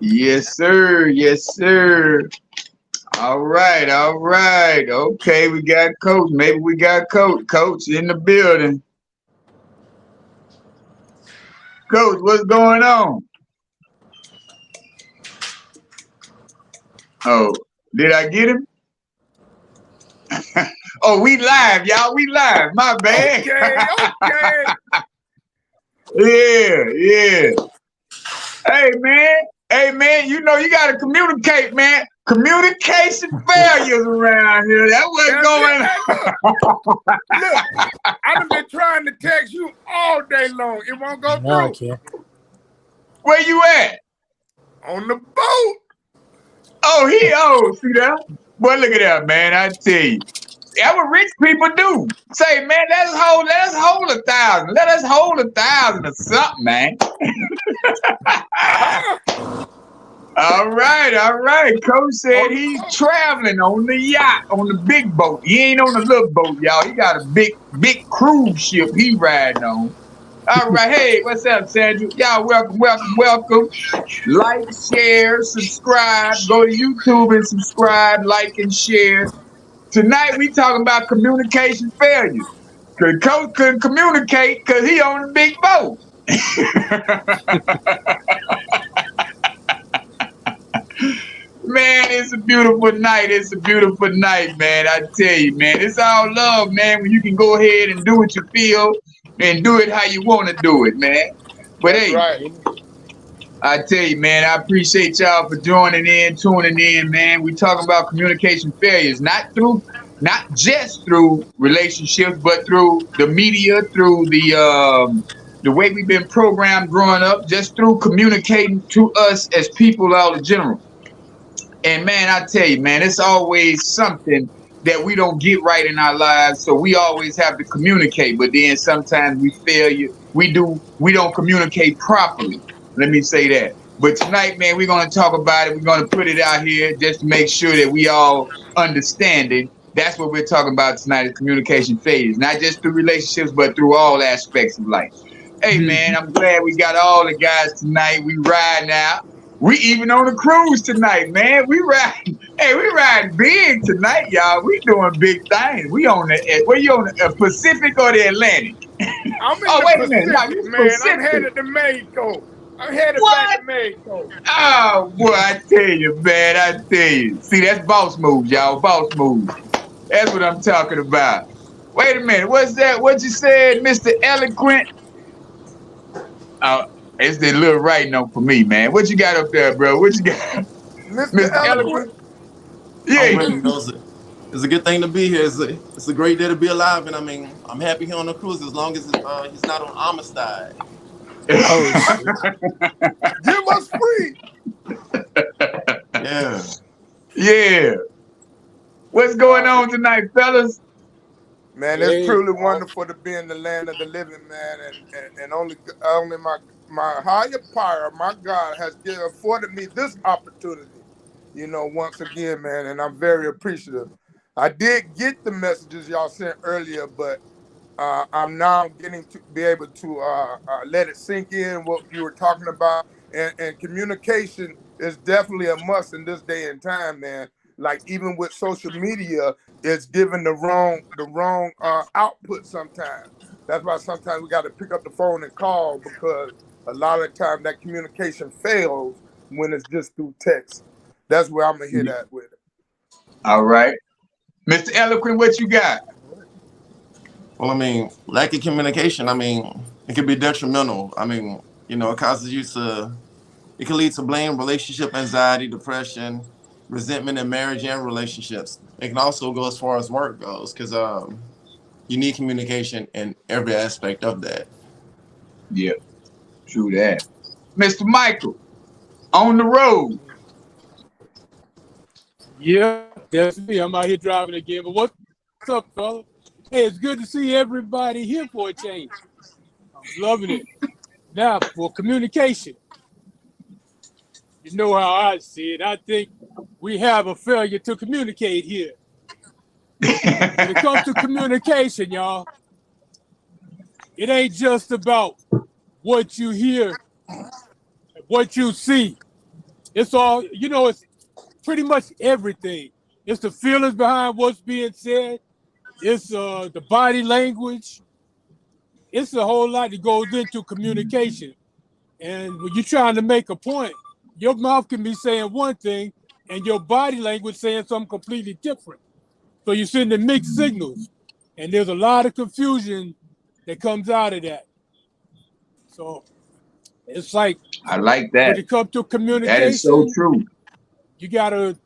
Yes, sir. Yes, sir. All right, all right. Okay, we got coach. Maybe we got coach. Coach in the building. Coach, what's going on? Oh, did I get him? Oh, we live, y'all. We live. My bad. Okay, okay. Yeah, yeah. Hey, man. Hey, man. You know you gotta communicate, man. Communication failures around here. That's what's That's it. going Hey, look, I done been trying to text you all day long. It won't go Now I through. can. Where you at? On the boat. Oh, see that? Boy, look at that, man. I tell you. That's what rich people do. Say, man, let us hold 1,000. Let us hold 1,000 or something, man. All right, all right. Coach said he's traveling on the yacht, on the big boat. He ain't on the little boat, y'all. He got a big cruise ship he riding on. All right, hey, what's up, Sandra? Y'all welcome, welcome, welcome. Like, share, subscribe. Go to YouTube and subscribe, like, and share. Tonight we talking about communication failure. Cause Coach couldn't communicate because he on the big boat. Man, it's a beautiful night. It's a beautiful night, man. I tell you, man. It's all love, man. When you can go ahead and do what you feel and do it how you want to do it, man. But That's hey, right. I tell you, man, I appreciate y'all for joining in, tuning in, man. We talking about communication failures, not just through relationships, but through the media, through the way we've been programmed growing up, just through communicating to us as people all in general. And man, I tell you, man, it's always something that we don't get right in our lives, so we always have to communicate. But then sometimes we fail you. We don't communicate properly. Let me say that. But tonight, man, we're gonna talk about it. We're gonna put it out here just to make sure that we all understand it. That's what we're talking about tonight: is communication failures, not just through relationships, but through all aspects of life. Hey, man, I'm glad we got all the guys tonight. We riding out. We even on a cruise tonight, man. We riding. Hey, we riding big tonight, y'all. We doing big things. We on the where you on the Pacific or the Atlantic? I'm in Oh, the wait a minute. No, Pacific, you man. I'm Pacific. headed to Mexico. I'm headed back What? to Mexico. Oh boy, I tell you, man. I tell you. See, that's boss moves, y'all. Boss moves. That's what I'm talking about. Wait a minute. What's that? What you said, Mr. Eloquent? Oh, it's the little writing on for me, man. What you got up there, bro? What you got, Mr. Mr. Eloquent. Eloquent? Oh Yeah. man, it's a good thing to be here. It's a great day to be alive, and I mean, I'm happy here on the cruise as long as he's not on Amistad. Oh shit. Give us free. Yeah. Yeah. What's going on tonight, fellas? Man, it's Hey, truly wonderful to be in the land of the living, man, and only my higher power, my God, has afforded me this opportunity. Once again, man, and I'm very appreciative. I did get the messages y'all sent earlier, but I'm now getting to be able to let it sink in what you were talking about, and communication is definitely a must in this day and time, man. Like even with social media, it's giving the wrong output sometimes. That's why sometimes we got to pick up the phone and call because a lot of the time that communication fails when it's just through text. That's where I'm gonna hit at with it. All right. Mr. Eloquent, what you got? Well, I mean, lack of communication. I mean, it can be detrimental. I mean, it can lead to blame, relationship anxiety, depression, resentment in marriage and relationships. It can also go as far as work goes because you need communication in every aspect of that. Yeah, true that. Mr. Michael, on the road. yeah, that's me. I'm out here driving again. But what's up, fella? Hey, it's good to see everybody here for a change. I'm loving it. Now, for communication, you know how I see it. I think we have a failure to communicate here. When it comes to communication, y'all, it ain't just about what you hear, what you see. It's all, it's pretty much everything. It's the feelings behind what's being said. It's the body language. It's a whole lot that goes into communication. And when you're trying to make a point, your mouth can be saying one thing and your body language saying something completely different. So you're sending mixed signals. And there's a lot of confusion that comes out of that. So it's like, I like when that. it comes to That is so communication, true. you got to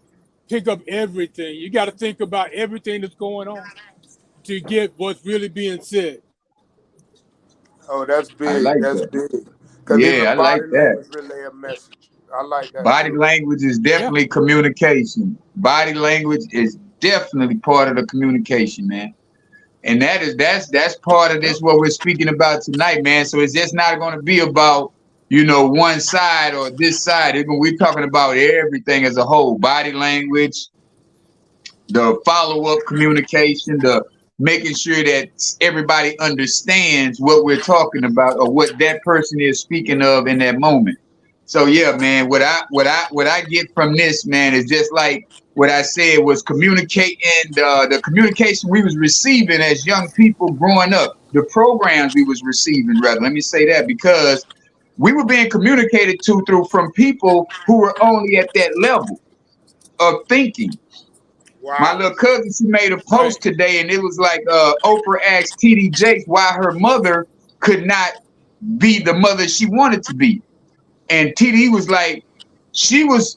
pick up everything. You got to think about everything that's going on to get what's really being said. Oh, that's I big. like That's that. big. Because Yeah, even I like body that. language relay a message. I like that Body too. language is Yeah. definitely communication. Body language is definitely part of the communication, man. And that's part of Yep. this what we're speaking about tonight, man. So it's just not going to be about one side or this side. We're talking about everything as a whole. Body language, the follow-up communication, the making sure that everybody understands what we're talking about or what that person is speaking of in that moment. So yeah, man, what I get from this, man, is just like what I said was communicating the communication we was receiving as young people growing up, the programs we was receiving, rather. Let me say that because we were being communicated to through from people who were only at that level of thinking. My Wow. little cousin, she made a Right. post today, and it was like Oprah asked TD Jakes why her mother could not be the mother she wanted to be, and TD was like, she was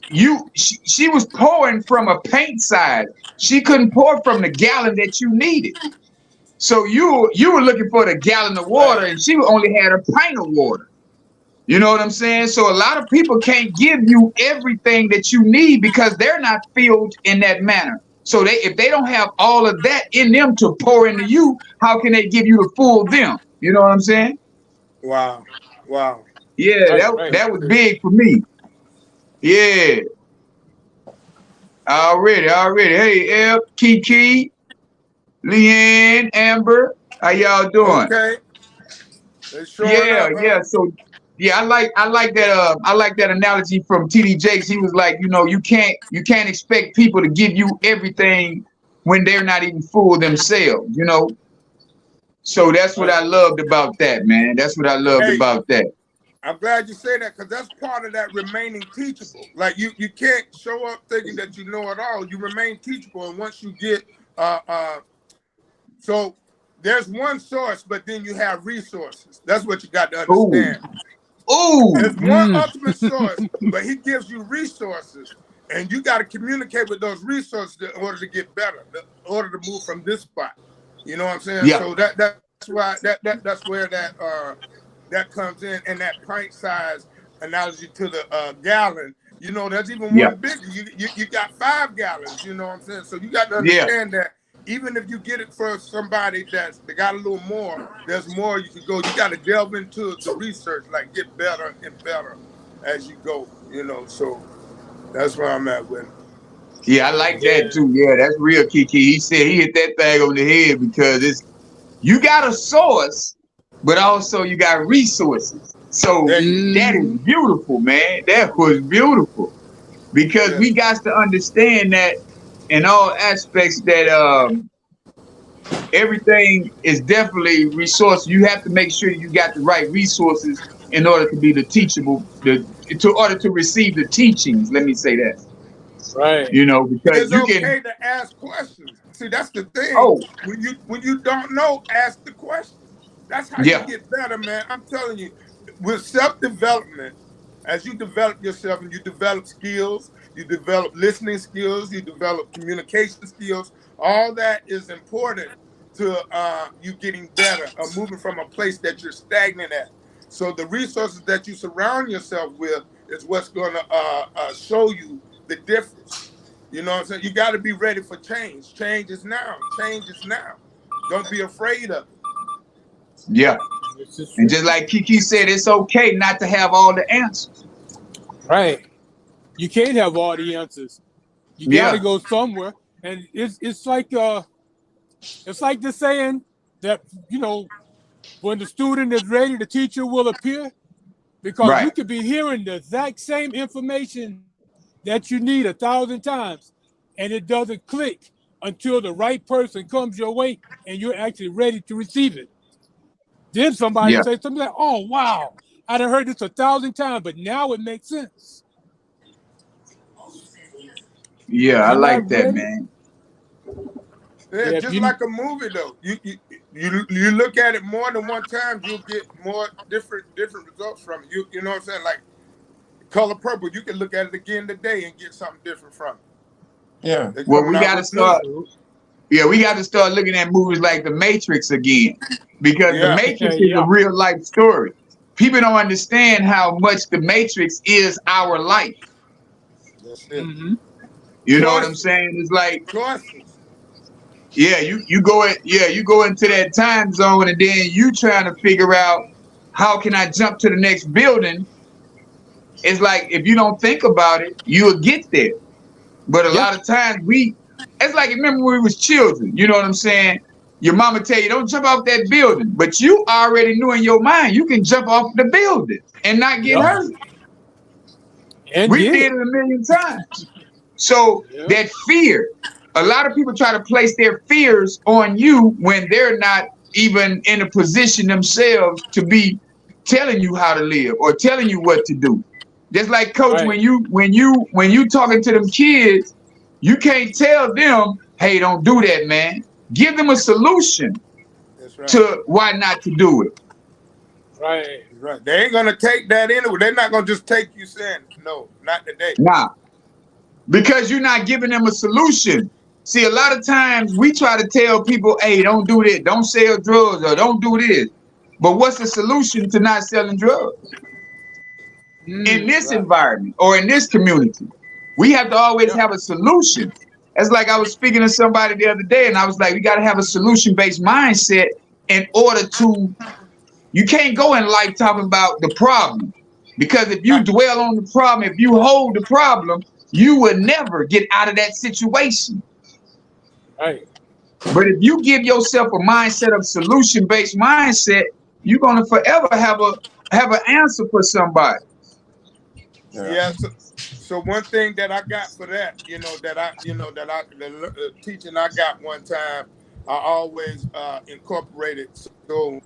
pouring from a pint size. She couldn't pour from the gallon that you needed. So you were looking for the gallon of Right. water, and she only had a pint of water. You know what I'm saying? So a lot of people can't give you everything that you need because they're not filled in that manner. So if they don't have all of that in them to pour into you, how can they give you the full them? You know what I'm saying? Wow. Wow. Yeah, Right. that Right. that was big for me. Yeah, already. Hey, F, Kiki, Leanne, Amber, how y'all doing? Okay. They're showing Yeah, up, huh? yeah. So yeah, I like that analogy from TD Jakes. He was like, you can't expect people to give you everything when they're not even full themselves. So that's what Right. I loved about that, man. That's what I loved Hey, about that. I'm glad you say that because that's part of that remaining teachable. Like you can't show up thinking that you know it all. You remain teachable, and once you get uh uh so there's one source, but then you have resources. That's what you got to Ooh, understand. ooh, There's one Mm. ultimate source, but he gives you resources, and you got to communicate with those resources in order to get better, in order to move from this spot. You know what I'm saying? yeah, So that's why that's where that comes in, and that pint size analogy to the gallon. There's even yeah, one bigger. You got 5 gallons. You know what I'm saying? So you got to yeah, understand that even if you get it for somebody they got a little more, there's more you can go. You got to delve into the research, like get better and better as you go. So that's where I'm at with it. yeah. I like that Yeah. too. Yeah, that's real, Kiki. He said he hit that thing on the head because you got a source, but also you got resources. So There you go. that is Mm-hmm. beautiful, man. That was beautiful because Yes, we got to understand that in all aspects that everything is definitely resource. You have to make sure you got the right resources in order to be the teachable, in order to receive the teachings. Let me say that, Right. because it's you can. okay to ask questions. See, that's the thing. Oh, When you don't know, ask the question. That's how you yeah, get better, man. I'm telling you, with self-development, as you develop yourself and you develop skills, you develop listening skills, you develop communication skills, all that is important to you getting better or moving from a place that you're stagnant at. So the resources that you surround yourself with is what's going to show you the difference. You know what I'm saying? You got to be ready for change. Change is now. Change is now. Don't be afraid of it. yeah. This is And true. just like Kiki said, it's okay not to have all the answers. Right. You can't have all the answers. You got to Yeah, go somewhere, and it's like the saying that when the student is ready, the teacher will appear, because you right. could be hearing the exact same information that you need 1,000 times, and it doesn't click until the right person comes your way and you're actually ready to receive it. Then somebody Yeah. say something like, "Oh wow, I done heard this 1,000 times, but now it makes sense." Yeah, I Am I like that, ready? man. Yeah, Yeah, just like a movie though. You look at it more than one time, you'll get more different results from it. You know what I'm saying? Like Color Purple, you can look at it again today and get something different from it. Yeah. They're Well, coming we out got to with new. start. Yeah, we got to start looking at movies like The Matrix again, because The Yeah, Matrix is a yeah, real life story. People don't understand how much The Matrix is our life. that's it. You know what I'm Choices, saying? It's like, choices. yeah, you go into that time zone, and then you trying to figure out how can I jump to the next building. It's like if you don't think about it, you'll get there. But a yeah, lot of times it's like, remember when we was children, you know what I'm saying? Your mama tell you, don't jump off that building. But you already knew in your mind, you can jump off the building and not get yep, hurt. and We did did it. it a million times. So Yep, that fear, a lot of people try to place their fears on you when they're not even in a position themselves to be telling you how to live or telling you what to do. Just like coach, right, when you talking to them kids, you can't tell them, hey, don't do that, man. Give them a solution That's right. to why not to do it. right, That's right. They ain't gonna take that anyway. They're not gonna just take you saying no, not today. Nah, because you're not giving them a solution. See, a lot of times we try to tell people, hey, don't do this, don't sell drugs, or don't do this. But what's the solution to not selling drugs in mm, this Right. environment or in this community? We have to always Yep. have a solution. It's like I was speaking to somebody the other day, and I was like, we got to have a solution-based mindset in order to, you can't go in life talking about the problem. Because if you dwell on the problem, if you hold the problem, you will never get out of that situation. right. But if you give yourself a mindset of solution-based mindset, you're gonna forever have an answer for somebody. Yeah. So one thing that I got for that, the teaching I got one time, I always incorporated. So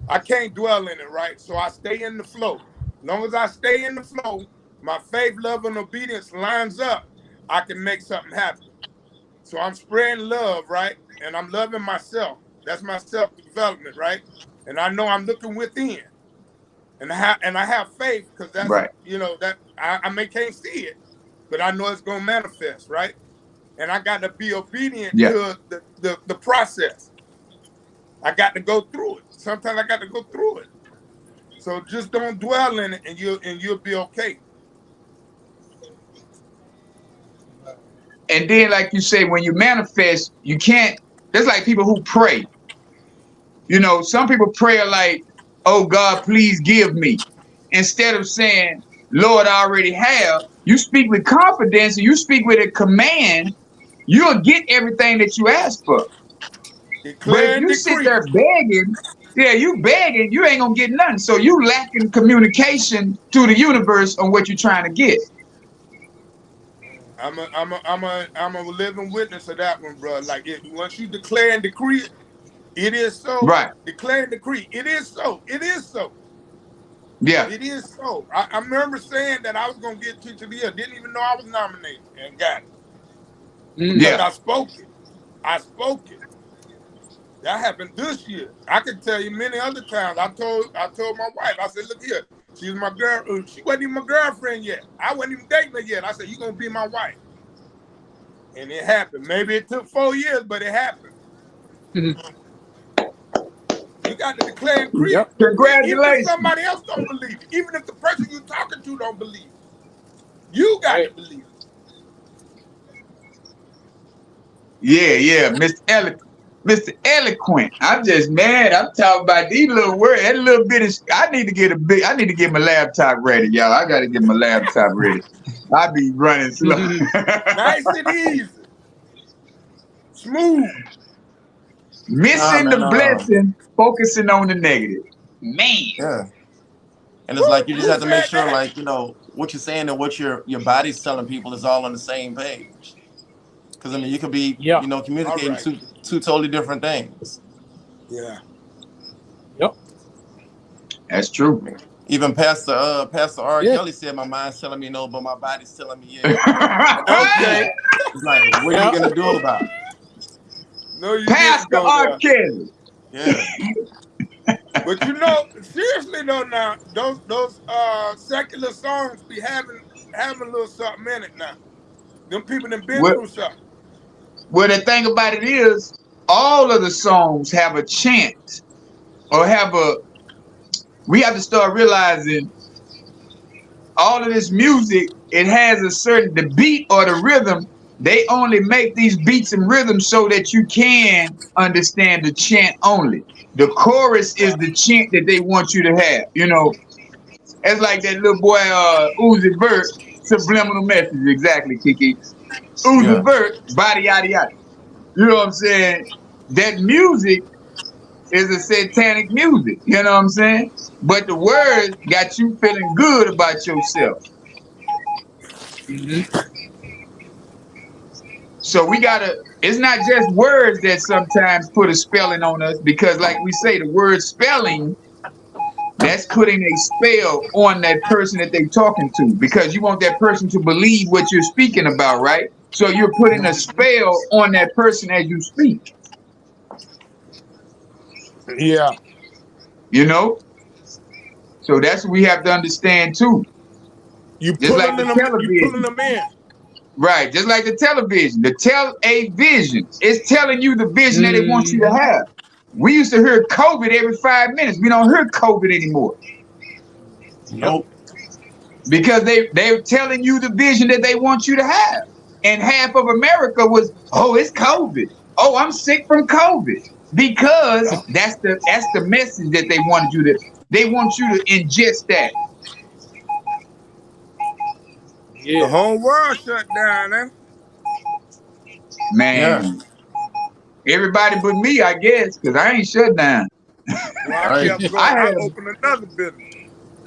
I can't dwell in it, right? So I stay in the flow. As long as I stay in the flow, my faith, love, and obedience lines up, I can make something happen. So I'm spreading love, right? And I'm loving myself. That's my self-development, right? And I know I'm looking within. And I have faith because that's, Right. that I may can't see it, but I know it's gonna manifest, right? And I got to be obedient Yeah. to the process. I got to go through it. Sometimes I got to go through it. So just don't dwell in it, and you'll be okay. And then, like you say, when you manifest, you can't. That's like people who pray. You know, some people pray like, "Oh God, please give me," instead of saying, "Lord, I already have." You speak with confidence, and you speak with a command. You'll get everything that you ask for. But if Declare and you sit decree. there begging, yeah, you begging, you ain't gonna get nothing. So you lacking communication to the universe on what you're trying to get. I'm a living witness of that one, bro. Like once you declare and decree it, it is so. Right. Declare and decree, it is so. It is so. Yeah. It is so. I remember saying that I was gonna get Teacher of the Year. Didn't even know I was nominated and got it because Yeah. I spoke it. I spoke it. That happened this year. I can tell you many other times. I told my wife. I said, "Look here, she's my girl. She wasn't even my girlfriend yet. I wasn't even dating her yet." I said, "You're gonna be my wife," and it happened. Maybe it took 4 years, but it happened. You got to declare and decree Yep. it. Even if Congratulations. somebody else don't believe it, even if the person you're talking to don't believe it, you got to Right. believe it. Yeah. Mr. Eloquent. I'm just mad. I'm talking about these little words. That little bit of I need to get my laptop ready, y'all. I gotta get my laptop ready. I be running slow. Nice and easy, smooth. Missing Man. the blessing, focusing on the negative. Man. Yeah. And it's Woo, like you just who have to make said sure, that? like, what you're saying and what your body's telling people is all on the same page. Because I mean, you could be, Yeah. communicating All right. two totally different things. Yeah. Yep. That's true. Even Pastor R. Yeah. Kelly said, "My mind's telling me no, but my body's telling me yeah." Okay. It's like, what are you gonna do about it? No, you Pastor didn't go R. there. Kelly. Yeah. But seriously though, now those secular songs be having a little something in it now. Them people done been Well, through something. well, the thing about it is, all of the songs have a chant or we have to start realizing all of this music, it has the beat or the rhythm. They only make these beats and rhythms so that you can understand the chant only. The chorus is the chant that they want you to have. It's like that little boy, Uzi Vert, subliminal message. Exactly, Kiki. Uzi Yeah. Vert, body, yada, yada. You know what I'm saying? That music is a satanic music. You know what I'm saying? But the words got you feeling good about yourself. Mm-hmm. So it's not just words that sometimes put a spelling on us, because like we say, the word spelling, that's putting a spell on that person that they're talking to, because you want that person to believe what you're speaking about, right? So you're putting a spell on that person as you speak, Yeah. So that's what we have to understand too. You Just like pulling the them. You pulling television. them in. Right, just like the television. The vision is telling you the vision that they want you to have. We used to hear COVID every 5 minutes. We don't hear COVID anymore. Nope. Because they're telling you the vision that they want you to have. And half of America was, oh, it's COVID. Oh, I'm sick from COVID. Because that's the message that they want you to ingest that. Yeah. The whole world shut down, eh? Man. Yeah. Everybody but me, I guess, because I ain't shut down. Well, I Right. kept going. I opened another business.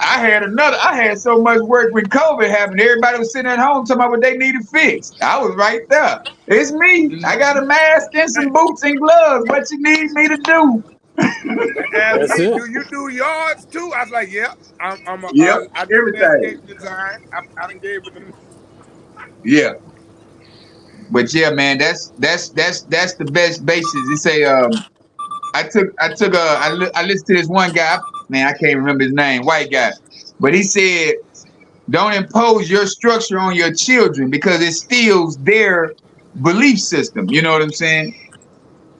I had so much work when COVID happened. Everybody was sitting at home talking about what they needed fixed. I was right there. It's me. I got a mask and some boots and gloves. What you need me to do? They asked That's me, it. "Do you do yards too?" I was like, "Yep. Yep, I do everything. landscape design. I done gave them." Yeah, but yeah, man, that's the best basis. You say, I listened to this one guy. Man, I can't remember his name. White guy, but he said, don't impose your structure on your children because it steals their belief system. You know what I'm saying?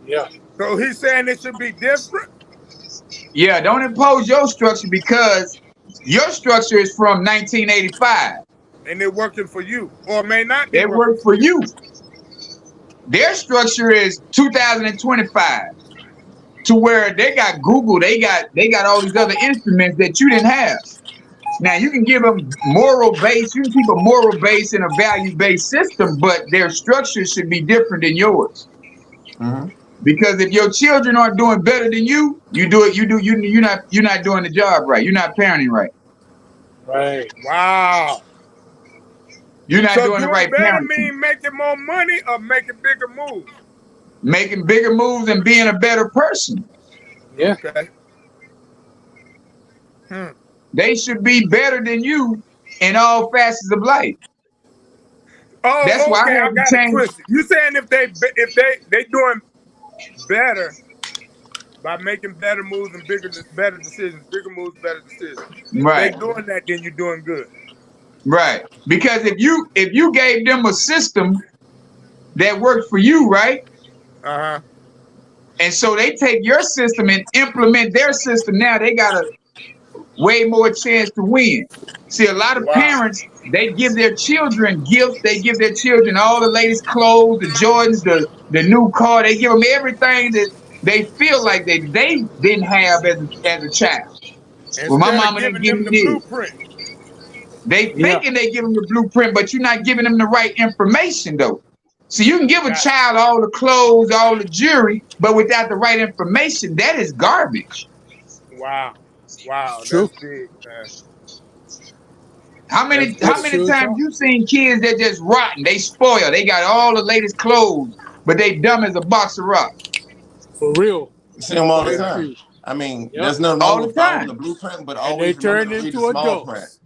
Yeah. So he's saying it should be different. Yeah, don't impose your structure because your structure is from 1985. And they're working for you, or may not be It working worked for for you. you. Their structure is 2025, to where they got Google, they got all these other instruments that you didn't have. Now you can give them moral base, you can keep a moral base and a value based system, but their structure should be different than yours. Mm-hmm. Because if your children aren't doing better than you, you're not doing the job right. You're not parenting right. Right. Wow. You're not So doing the doing right better parenting. mean making more money or making bigger moves? Making bigger moves and being a better person. Yeah. Okay. They should be better than you in all facets of life. That's Oh, why I okay. I had to got it change. twisted. You saying if they doing better by making better moves and better decisions, bigger moves, better decisions. If they Right, doing that, then you're doing good. right. Because if you gave them a system that worked for you, right? Uh-huh. And so they take your system and implement their system. Now they got a way more chance to win. See, a lot of Wow. parents, they give their children gifts. They give their children all the latest clothes, the Jordans, the new car. They give them everything that they feel like they didn't have as a child. Well, my Instead of mama didn't giving give them me the this. blueprint. They Yeah. thinking they give them the blueprint, but you're not giving them the right information though. So you can give a Got it. child all the clothes, all the jewelry, but without the right information, that is garbage. Wow. Wow. True. That's big, man. How many That's true, times you seen kids that just rotten? They spoil. They got all the latest clothes, but they dumb as a box of rocks. for real. See them all the Very time. true. I mean, Yep. there's nothing All wrong the with following time. the blueprint, but And they always remember turn to read the into small print. adults.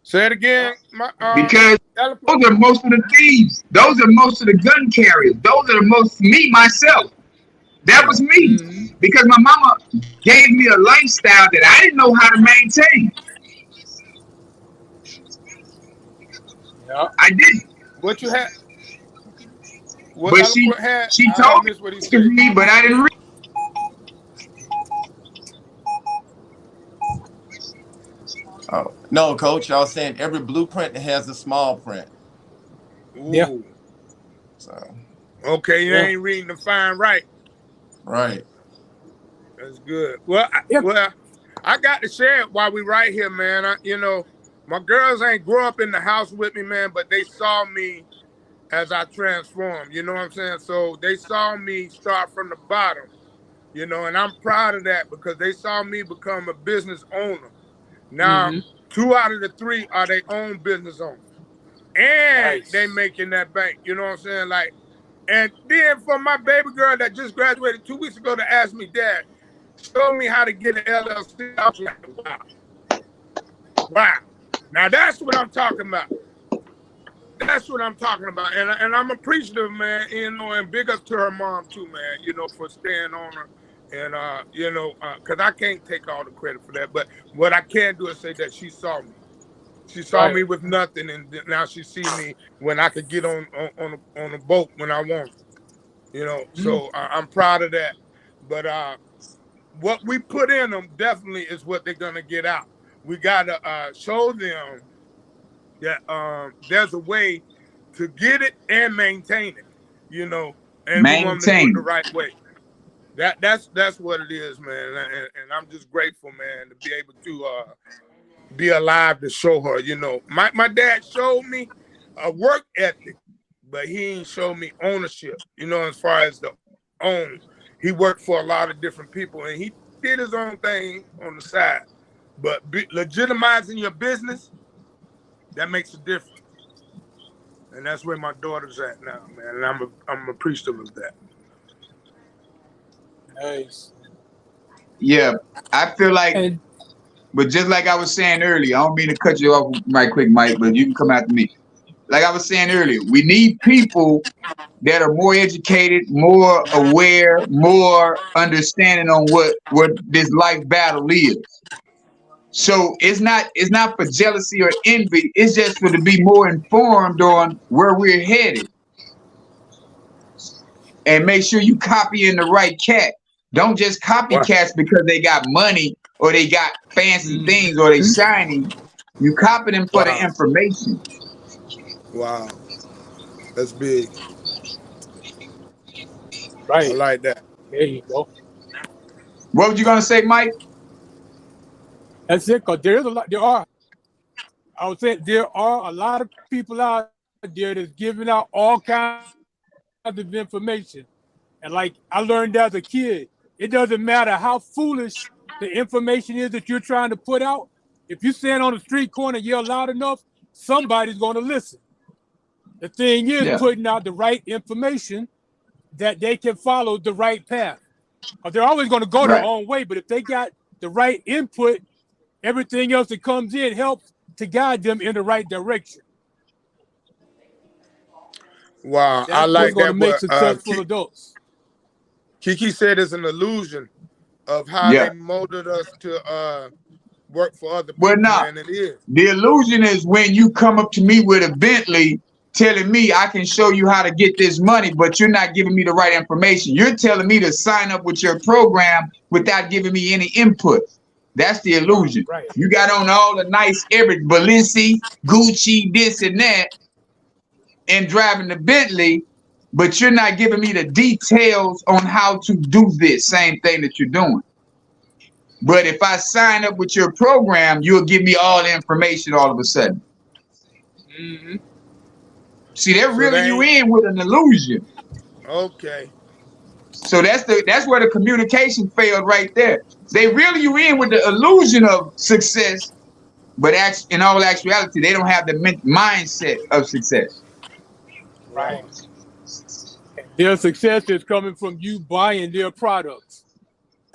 Say it again. Because Eloquent. those are most of the thieves. Those are most of the gun carriers. Those are the most me myself. That was me. Mm-hmm. Because my mama gave me a lifestyle that I didn't know how to maintain. Yeah. I didn't. What you had? What But Eloquent had? she I told me missed what he to said. read, but I didn't read. Oh no, coach, y'all saying every blueprint has a small print. Yeah. Ooh. So Okay, you Yeah. ain't reading the fine right. right. That's good. Well, Yeah. I got to share it while we right here, man. My girls ain't grew up in the house with me, man, but they saw me as I transformed. You know what I'm saying? So they saw me start from the bottom, and I'm proud of that because they saw me become a business owner. Now, Mm-hmm. 2 out of the 3 are their own business owners. And they Nice. making that bank. You know what I'm saying? Like, and then for my baby girl that just graduated 2 weeks ago to ask me, Dad, show me how to get an LLC. I was like, wow. Wow. Now that's what I'm talking about. That's what I'm talking about. And I'm appreciative, man, and big up to her mom too, man, for staying on her. And because I can't take all the credit for that. But what I can do is say that she saw me. She saw Right. me with nothing, and now she see me when I could get on a boat when I want. So I'm proud of that. But what we put in them definitely is what they're gonna get out. We gotta show them that there's a way to get it and maintain it. And we want them to do it the Maintain. right way. That's what it is, man. And I'm just grateful, man, to be able to be alive to show her. My dad showed me a work ethic, but he ain't showed me ownership. As far as the own, he worked for a lot of different people, and he did his own thing on the side. But legitimizing your business, that makes a difference, and that's where my daughter's at now, man. And I'm appreciative of that. Nice. Yeah, I feel like, And but just like I was saying earlier, I don't mean to cut you off right quick, Mike, but you can come after me. Like I was saying earlier, we need people that are more educated, more aware, more understanding on what this life battle is. So it's not for jealousy or envy. It's just for to be more informed on where we're headed, and make sure you copying the right cat. Don't just copy Wow. cats because they got money or they got fancy things or they shiny. You copy them for the Wow. information. Wow. That's big. I right. like that. There you go. What were you gonna say, Mike? That's it. Cause there is a lot. I would say there are a lot of people out there that's giving out all kinds of information. And like I learned as a kid, it doesn't matter how foolish the information is that you're trying to put out. If you stand on the street corner and yell loud enough, somebody's going to listen. The thing is Yeah. putting out the right information that they can follow the right path. Because they're always going to go their Right. own way. But if they got the right input, everything else that comes in helps to guide them in the right direction. Wow. I That's what's like going to that. make What successful adults. Kiki said is an illusion of how Yeah. they molded us to work for other Well, people, now man. It is. the illusion is when you come up to me with a Bentley telling me I can show you how to get this money, but you're not giving me the right information. You're telling me to sign up with your program without giving me any input. That's the illusion. Right. You got on all the nice every Balenci, Gucci, this and that, and driving the Bentley, but you're not giving me the details on how to do this same thing that you're doing. But if I sign up with your program, you'll give me all the information all of a sudden. Mm-hmm. See, they're So reeling they you ain't in with an illusion. okay. So that's where the communication failed right there. They reel you in with the illusion of success, but in all actuality, they don't have the mindset of success. Right. Their success is coming from you buying their products.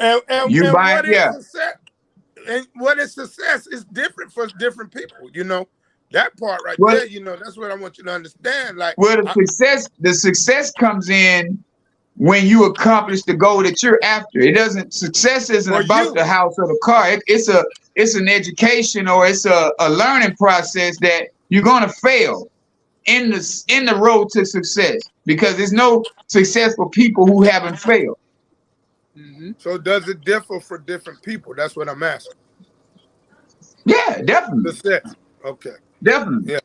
And You buy, what is yeah. success? And what is success is different for different people. You know, that part right Well, there. You know, that's what I want you to understand. Like, well, the success comes in when you accomplish the goal that you're after. It doesn't. Success isn't For about you. the house or the car. It's an education, or it's a learning process that you're gonna fail in the road to success, because there's no successful people who haven't failed. Mm-hmm. So does it differ for different people? That's what I'm asking. Yeah, definitely. Success. Okay. Definitely. Yeah.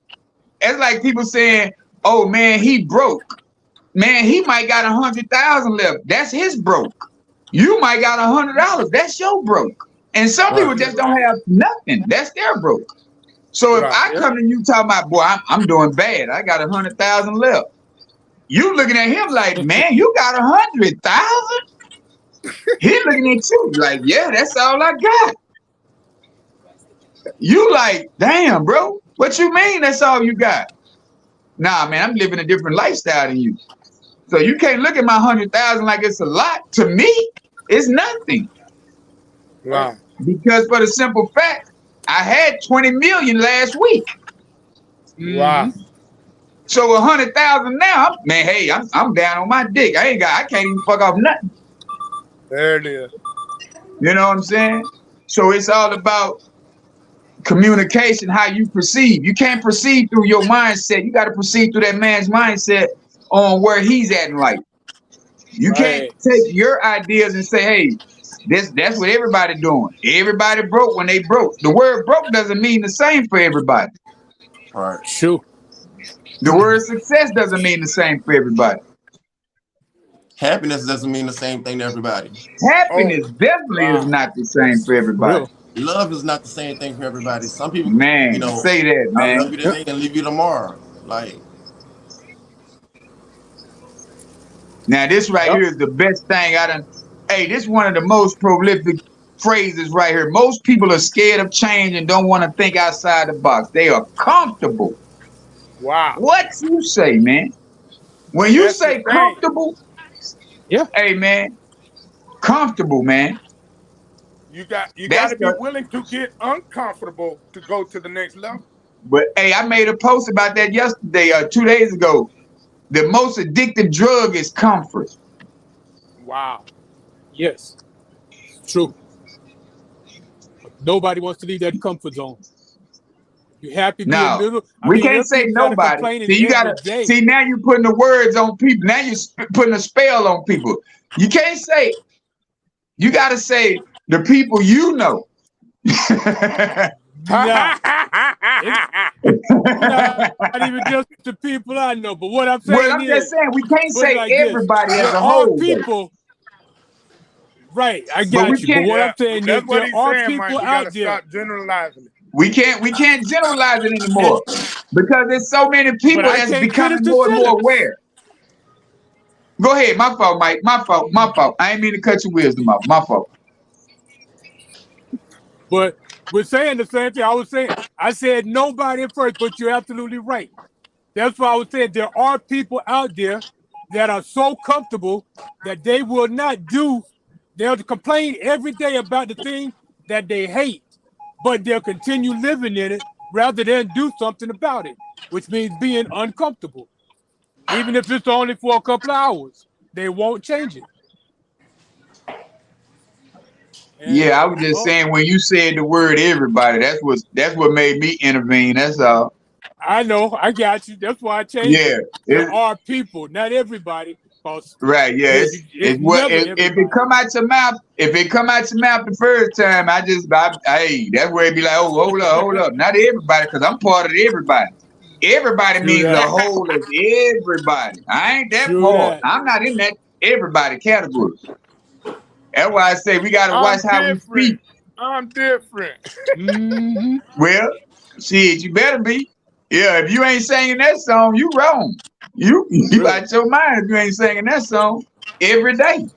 It's like people saying, "Oh man, he broke." Man, he might got 100,000 left. That's his broke. You might got $100. That's your broke. And some people just don't have nothing. That's their broke. So if I come to you talking about, boy, I'm doing bad. I got 100,000 left. You looking at him like, man, you got 100,000? He looking at you like, yeah, that's all I got. You like, damn, bro. What you mean that's all you got? Nah, man, I'm living a different lifestyle than you. So you can't look at my 100,000 like it's a lot. To me, it's nothing. Wow. Because for the simple fact, I had 20 million last week. Wow. So 100,000 now, man, hey, I'm down on my dick. I can't even fuck off nothing. There it is. You know what I'm saying? So it's all about communication, how you perceive. You can't perceive through your mindset. You got to perceive through that man's mindset on where he's at in life. You can't take your ideas and say, hey, that's what everybody doing. Everybody broke when they broke. The word broke doesn't mean the same for everybody. All right. Sure. The word success doesn't mean the same for everybody. Happiness doesn't mean the same thing to everybody. Happiness definitely is not the same for everybody. Love is not the same thing for everybody. Some people, man, you know, say that, man. I love you today and leave you tomorrow. Like, now this right here is the best thing I done. Hey, this is one of the most prolific phrases right here. Most people are scared of change and don't want to think outside the box. They are comfortable. Wow. What you say, man? When you say comfortable, hey man, comfortable, man. You got to be willing to get uncomfortable to go to the next level. But hey, I made a post about that yesterday, 2 days ago. The most addictive drug is comfort. Wow. Yes. True. But nobody wants to leave that comfort zone. You happy being little? We can't say nobody. See, you gotta see now. You're putting the words on people. Now you're putting a spell on people. You can't say. You gotta say the people you know. Not even just the people I know, but what I'm saying well, I'm just saying we can't say like everybody as a whole. People, right? I got you. But what I'm saying is there are people out there. Stop generalizing it. We can't generalize it anymore because there's so many people that's becoming more and more aware. Go ahead, my fault, Mike. My fault. I ain't mean to cut your wisdom off. My fault. But we're saying the same thing. I said nobody at first, but you're absolutely right. That's why I was saying there are people out there that are so comfortable that they will not do. They'll complain every day about the thing that they hate, but they'll continue living in it rather than do something about it, which means being uncomfortable. Even if it's only for a couple of hours, they won't change it. And yeah, I was just saying when you said the word everybody, that's what made me intervene. That's all. I know, I got you. That's why I changed it. There are people, not everybody. Right, yeah. If it come out your mouth, the first time, hey, that's where it be like, oh, hold up. Not everybody, because I'm part of everybody. Everybody means the whole of everybody. I ain't that part. I'm not in that everybody category. That's why I say we gotta watch how we speak. I'm different. Well, shit, you better be. Yeah, if you ain't singing that song, you wrong. You out your mind if you ain't singing that song every day.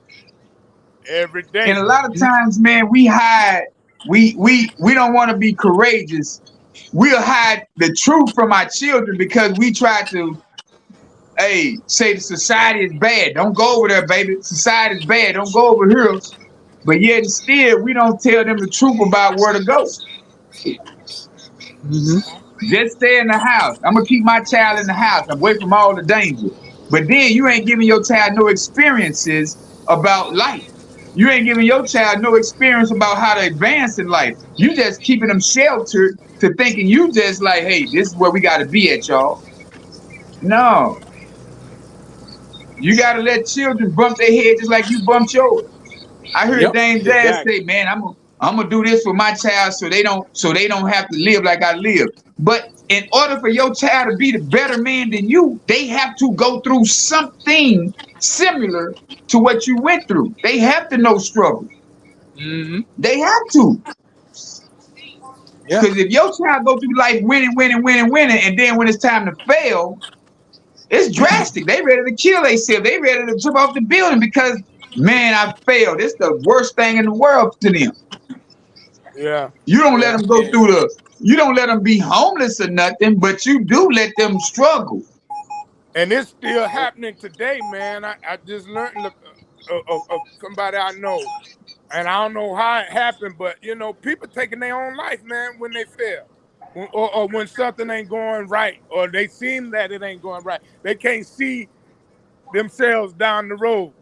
Every day. And a lot of times, man, we hide. We don't want to be courageous we'll hide the truth from our children because we try to, hey, say the society is bad. Don't go over there, baby. Society is bad. Don't go over here. But yet and still, we don't tell them the truth about where to go. Just stay in the house. I'm gonna keep my child in the house, away from all the danger. But then you ain't giving your child no experiences about life. You ain't giving your child no experience about how to advance in life. You just keeping them sheltered to thinking you just like, hey, this is where we got to be at, y'all. No, you got to let children bump their head just like you bumped yours. I heard Dame Dad say, man, I'm gonna do this for my child so they don't have to live like I live. But in order for your child to be the better man than you, they have to go through something similar to what you went through. They have to know struggle. They have to. Because if your child go through life winning, and then when it's time to fail, it's drastic. They ready to kill themselves. They ready to jump off the building because, man, I failed. It's the worst thing in the world to them. Yeah. You don't let them go through you don't let them be homeless or nothing, but you do let them struggle. And it's still happening today, man. I just learned of somebody I know. And I don't know how it happened, but, you know, people taking their own life, man, when they fail. Or when something ain't going right, or they seem that it ain't going right. They can't see themselves down the road.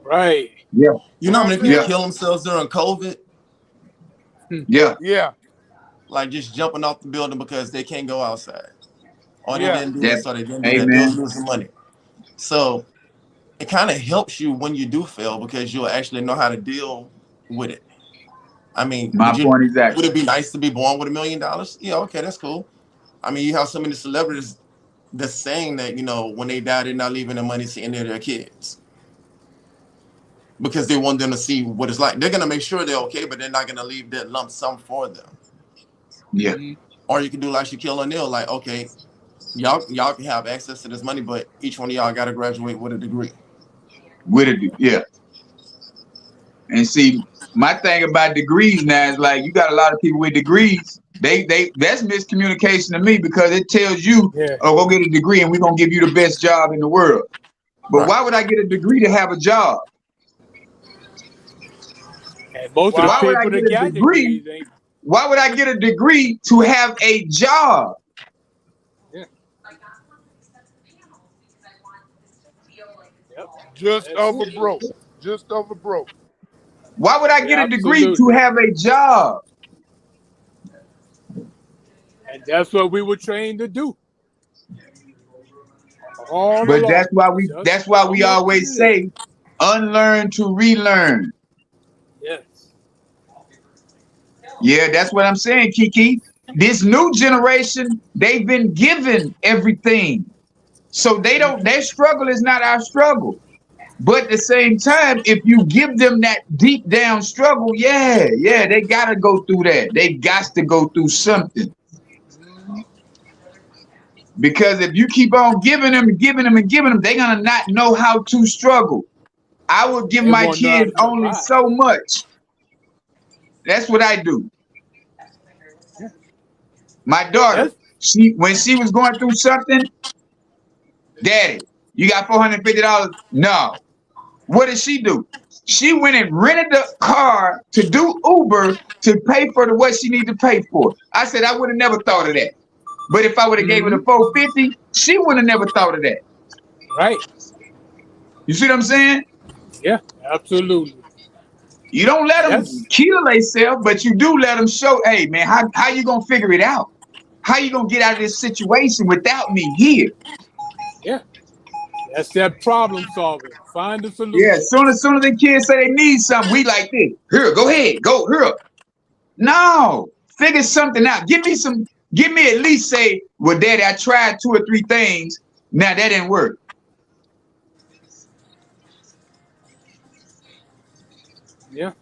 Right. Yeah. You know how many people kill themselves during COVID? Yeah. Yeah. Like just jumping off the building because they can't go outside. Or they didn't do this, or they didn't do that. They'll lose some money. So it kind of helps you when you do fail because you'll actually know how to deal with it. I mean, point exactly. Would it be nice to be born with $1 million? Yeah, okay, that's cool. I mean, you have so many celebrities that's saying that, you know, when they die, they're not leaving the money to any of their kids because they want them to see what it's like. They're going to make sure they're okay, but they're not going to leave that lump sum for them. Yeah. Or you can do like Shaquille O'Neal, like, okay, y'all can have access to this money, but each one of y'all got to graduate with a degree. Yeah. And see, my thing about degrees now is like you got a lot of people with degrees. That's miscommunication to me because it tells you, oh, go get a degree and we're gonna give you the best job in the world. But why would I get a degree to have a job? And most of the people that got degrees, why would I get a degree to have a job? Just over broke. Just over broke. Why would I get a degree to have a job? And that's what we were trained to do. But that's why we always say, unlearn to relearn. Yes. Yeah, that's what I'm saying, Kiki. This new generation, they've been given everything. So their struggle is not our struggle. But at the same time, if you give them that deep down struggle, they got to go through that. They got to go through something. Because if you keep on giving them, they're going to not know how to struggle. I will give my kids only so much. That's what I do. My daughter, when she was going through something, Daddy, you got $450? No. What did she do? She went and rented the car to do Uber to pay for what she needed to pay for. I said I would have never thought of that. But if I would have gave her the $450, she would have never thought of that. Right. You see what I'm saying? Yeah, absolutely. You don't let them kill themselves, but you do let them show, hey, man, how you going to figure it out? How you going to get out of this situation without me here? Yeah. That's that problem solving. Find a solution. Yeah, as soon as the kids say they need something, we like this. Here, go ahead. Go, here. No. Figure something out. Give me at least say, well, Daddy, I tried 2 or 3 things. Now that didn't work. Yeah.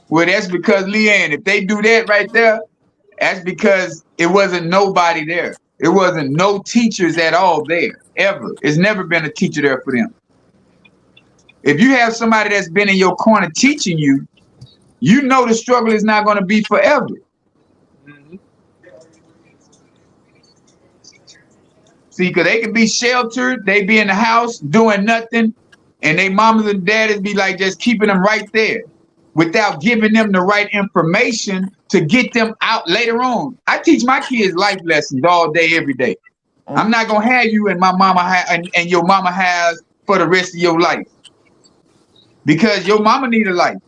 Well, that's because, Leanne, if they do that right there, that's because it wasn't nobody there. It wasn't no teachers at all there, ever. It's never been a teacher there for them. If you have somebody that's been in your corner teaching you, you know the struggle is not going to be forever. Mhm. See, because they can be sheltered, they be in the house doing nothing, and they mamas and daddies be like just keeping them right there without giving them the right information to get them out later on. I teach my kids life lessons all day, every day. I'm not gonna have you and my mama and your mama has for the rest of your life, because your mama need a life,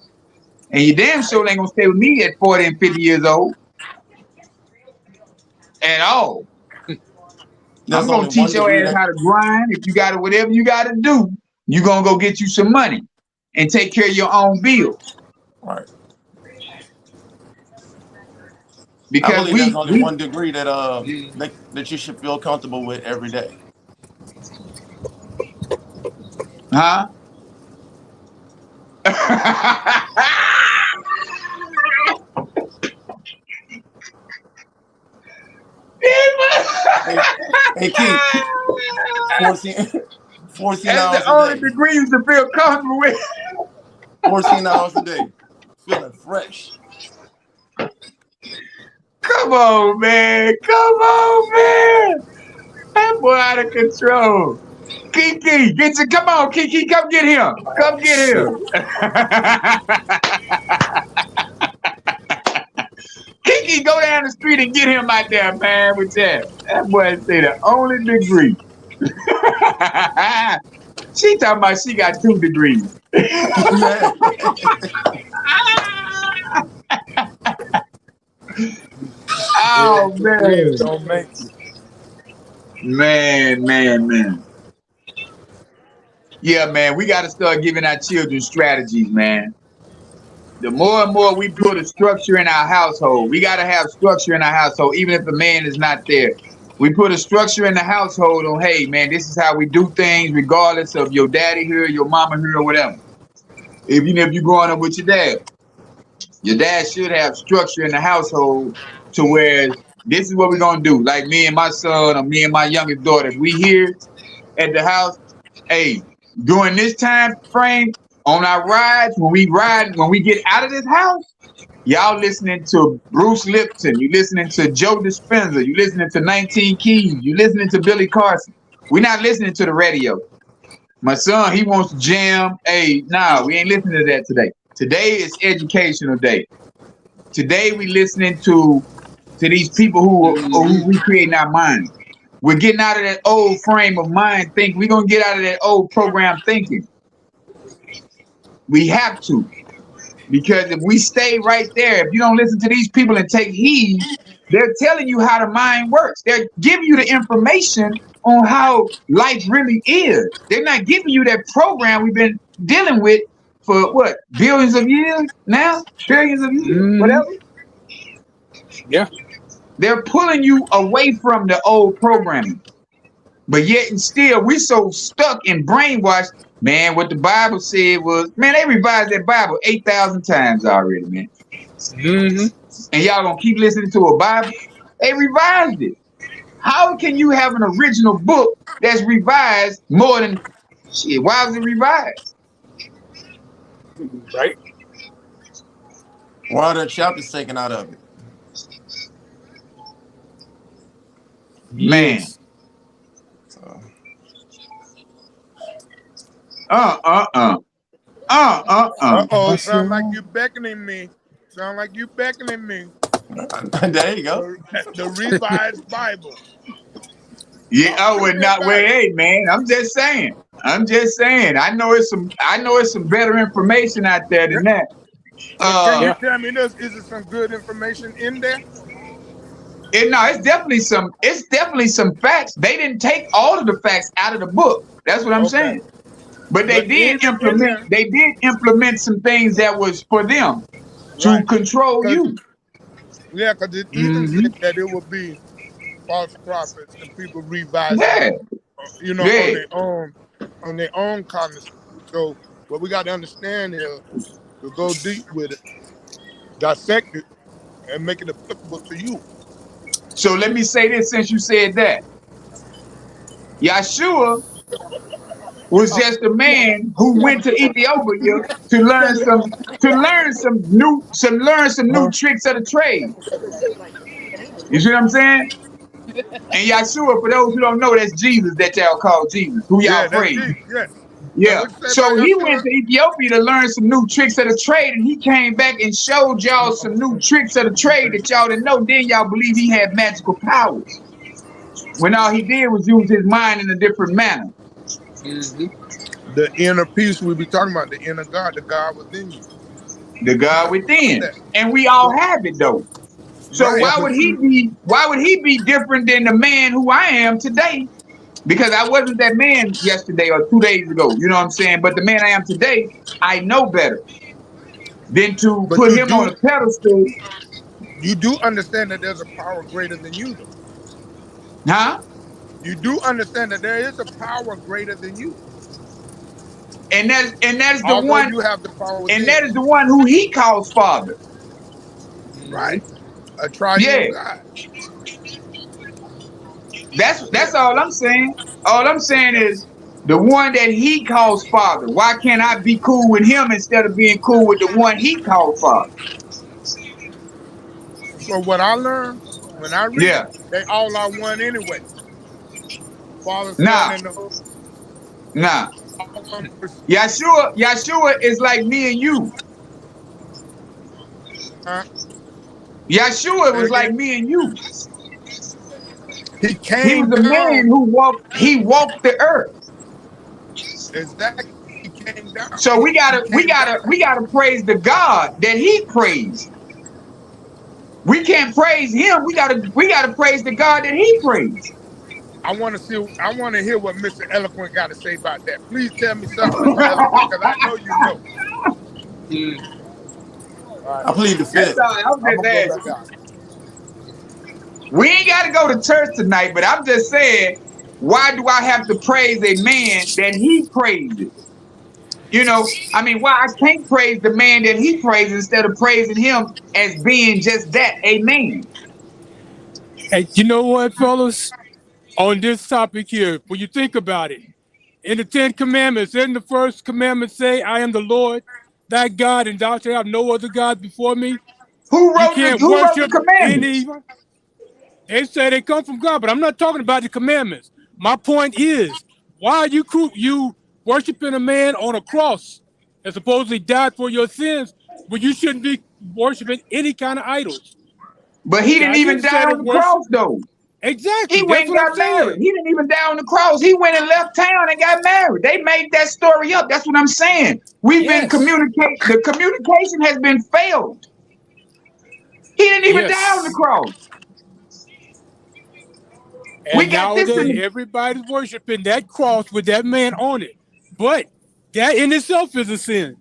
and you damn sure ain't gonna stay with me at 40 and 50 years old at all. There's I'm gonna only one teach your degree ass that how to grind. If you got whatever you got to do, you gonna go get you some money and take care of your own bills. right. I Because believe there's only one degree that you should feel comfortable with every day. huh? Hey Keith, 14 That's the hours a only day. degree you should feel comfortable with. 14 hours a day. Feeling fresh. Come on, man. Come on, man. That boy out of control. Kiki, come on, Kiki, come get him. Come get him. Kiki, go down the street and get him out there, man, with that. That boy say the only degree. She talking about she got 2 degrees. Oh, man. Don't make it. Man. Yeah, man, we got to start giving our children strategies, man. The more and more we put a structure in our household, we got to have structure in our household, even if the man is not there. We put a structure in the household on, hey, man, this is how we do things, regardless of your daddy here, your mama here, or whatever. Even if you're growing up with your dad should have structure in the household to where this is what we're going to do. Like me and my son, or me and my youngest daughter, if we here at the house, hey, during this time frame on our rides, when we get out of this house, y'all listening to Bruce Lipton, you listening to Joe Dispenza, you listening to 19 Keys, you listening to Billy Carson. We're not listening to the radio. My son, he wants to jam. Hey, nah, we ain't listening to that today. Today is educational day. Today we listening to these people who recreating our minds. We're getting out of that old frame of mind thinking. We're going to get out of that old program thinking. We have to. Because if we stay right there, if you don't listen to these people and take heed, they're telling you how the mind works. They're giving you the information on how life really is. They're not giving you that program we've been dealing with for what? Billions of years now? Trillions of years? Whatever? Yeah. They're pulling you away from the old programming. But yet and still, we're so stuck and brainwashed. Man, what the Bible said was, man, they revised that Bible 8,000 times already, man. And y'all gonna keep listening to a Bible? They revised it. How can you have an original book that's revised more than shit? Why was it revised? Right. Why are there chapters taken out of it? Man. Yes. Sound like you beckoning me. Sound like you beckoning me. There you go. The revised Bible. Yeah, I would not. Wait, hey, man. I'm just saying. I know it's some better information out there than that. Can you tell me this? Is there some good information in there? It's definitely some facts. They didn't take all of the facts out of the book. That's what I'm saying. But they did implement some things that was for them to control you. Yeah, because it even said that it would be false prophets and people revising, on their own cognizance. So what we got to understand is to go deep with it, dissect it, and make it applicable to you. So let me say this since you said that. Yeshua was just a man who went to Ethiopia to learn some new tricks of the trade. You see what I'm saying? And Yahshua, for those who don't know, that's Jesus that y'all call Jesus, who y'all that's praise. Jesus. Yes. Yeah. What you say So about he Yahshua? went to Ethiopia to learn some new tricks of the trade, and he came back and showed y'all some new tricks of the trade that y'all didn't know. Then y'all believe he had magical powers, when all he did was use his mind in a different manner. The inner peace we be talking about, the inner God, the God within you. The God within. And we all have it though. So Right. why would he be different than the man who I am today? Because I wasn't that man yesterday or 2 days ago. You know what I'm saying? But the man I am today, I know better than to But put him on a pedestal. you do understand that there's a power greater than you, though. Huh? You do understand that there is a power greater than you. And that is the Although one, you have the power and within. that is the one who he calls Father. Right. A Yeah. triune God. That's all I'm saying. All I'm saying is the one that he calls Father. Why can't I be cool with him instead of being cool with the one he called Father? So what I learned when I read Yeah. it, they all are one anyway. Father, Son, Nah. and the Holy Nah. Spirit. Yahshua is like me and you. Yahshua Say was like again. me and you. He He was came a man down. who walked the earth. Exactly. He came down. So we He gotta we came gotta down. we gotta praise the God that he praised. We can't praise him. We gotta praise the God that he praised. I want to hear what Mr. Eloquent got to say about that. Please tell me something, Mr. Eloquent, because I know you know. All right. I plead the That's fifth. all right. I'm I'm just gonna go asking. back out. We ain't got to go to church tonight, but I'm just saying, why do I have to praise a man that he praises? You know, I mean, why I can't praise the man that he praises instead of praising him as being just that, a man? And you know what, fellas? On this topic here, when you think about it, in the Ten Commandments, didn't the first commandment say, I am the Lord, thy God, and thou shalt have no other God before me? Who You wrote can't the worship commandments? any. They say they come from God, but I'm not talking about the commandments. My point is, why are you worshiping a man on a cross that supposedly died for your sins when you shouldn't be worshiping any kind of idols? But he didn't God even didn't die say to on the worship. cross, though. He Exactly. went That's and what I'm got married. saying. He didn't even die on the cross. He went and left town and got married. They made that story up. That's what I'm saying. We've been Yes. communicating. The communication has been failed. He didn't even die on the Yes. cross. We And got this in nowadays, the everybody's worshiping that cross with that man on it. But that in itself is a sin.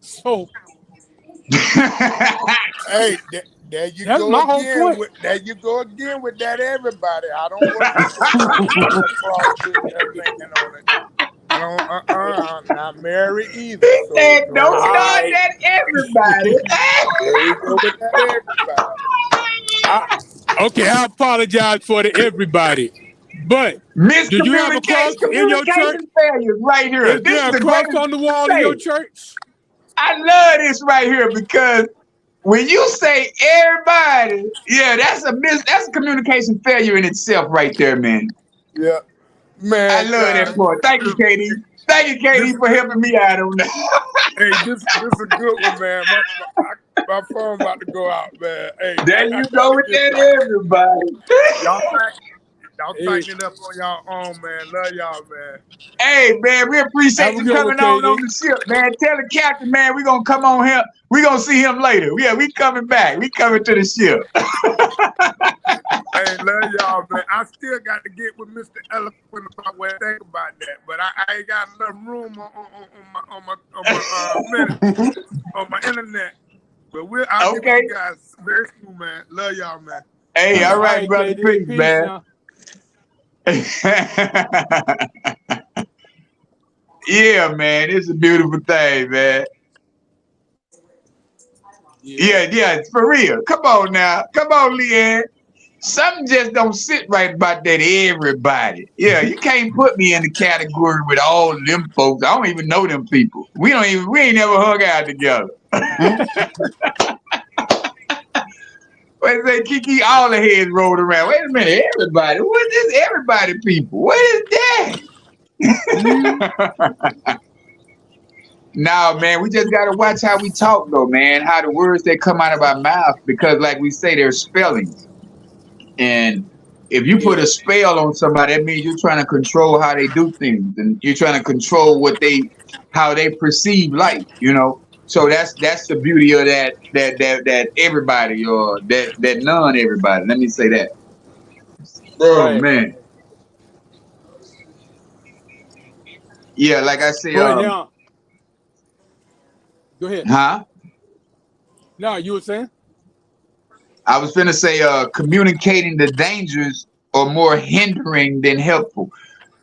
So Hey, there you that's go my whole again point. with that everybody. I don't worship a cross with that man on it. I don't I'm not married either. He So said, don't don't All start right. that, everybody. there you go with that everybody. Okay, I apologize for the everybody. But do you have a cross in your church? Communication failures right here. Is This is there a the cross greatest on the thing to wall in your say. church? I love this right here because when you say everybody, yeah, that's a communication failure in itself right there, man. Yeah. I Man, love that God. part. Thank you, Katie. Thank you, This Katie, for helping me out on that. hey, this is a good one, man. My phone about to go out, man. Hey, There I you go gotta with get that, everybody. y'all Hey, tighten it up on y'all own, man. Love y'all, man. Hey, man, we have appreciate a you good one, coming on KD. the ship, man. Tell the captain, man, we're going to come on here. We're going to see him later. Yeah, we coming back. We coming to the ship. Hey, love y'all, man. I still got to get with Mr. Eloquent about what I think about that, but I ain't got enough room on my internet. But I'll get with Okay. you guys very soon, man. Love y'all, man. Hey, all All right, right, brother. KD. Peace, Peace man. now. Yeah, man. It's a beautiful thing, man. Yeah, it's for real. Come on now. Come on, Leanne. something just don't sit right about that everybody. Yeah, you can't put me in the category with all them folks. I don't even know them people. We ain't never hung out together. Wait a minute, Kiki, all the heads rolled around. Wait a minute, everybody. What is everybody people? What is that? No, man, we just gotta watch how we talk though, man. How the words that come out of our mouth, because like we say, they're spellings. And if you put a spell on somebody, that means you're trying to control how they do things, and you're trying to control how they perceive life. So that's the beauty of that everybody, or that non everybody. Let me say that. Oh Right. man, yeah. Like I say, But now, go ahead. huh? No, you were saying? I was finna say, communicating the dangers are more hindering than helpful.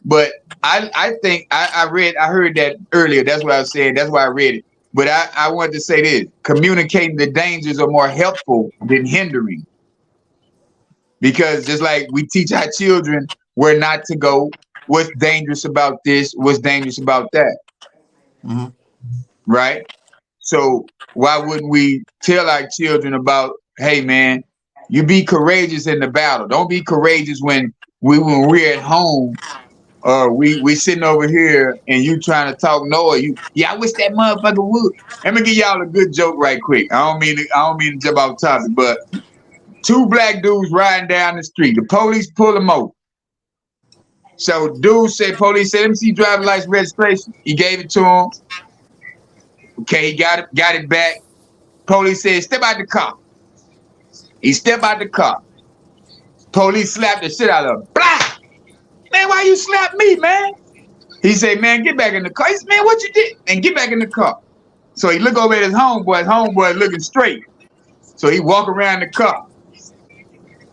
But I think I heard that earlier. That's what I was saying. That's why I read it. But I wanted to say this: communicating the dangers are more helpful than hindering. Because just like we teach our children where not to go, what's dangerous about this, what's dangerous about that, right? So why wouldn't we tell our children about, hey man, you be courageous in the battle. Don't be courageous when we're at home, or we sitting over here and you trying to talk noise. I wish that motherfucker would. Let me give y'all a good joke right quick. I don't mean to jump off topic, but two black dudes riding down the street. The police pull them over. So police said, let me see driver's license registration. He gave it to him. Okay, he got it back. Police said, step out the car. He stepped out the car. Police slapped the shit out of him. Blah! Man, why you slap me, man? He said, man, get back in the car. He said, man, what you did? And get back in the car. So he look over at his homeboy looking straight. So he walk around the car.